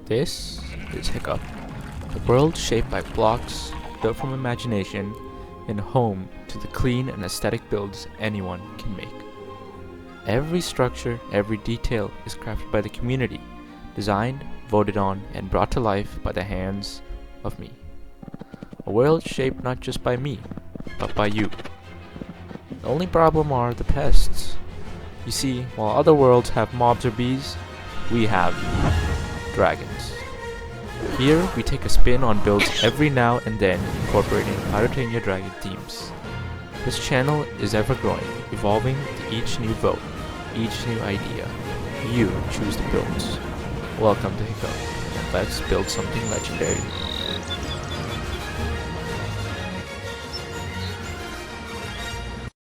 This is Hiccup, a world shaped by blocks, built from imagination, and home to the clean and aesthetic builds anyone can make. Every structure, every detail is crafted by the community, designed, voted on, and brought to life by the hands of me. A world shaped not just by me, but by you. The only problem are the pests. You see, while other worlds have mobs or bees, we have dragons. Here, we take a spin on builds every now and then, incorporating Pirateria dragon themes. This channel is ever growing, evolving with each new vote, each new idea. You choose the builds. Welcome to Hiccup, and let's build something legendary.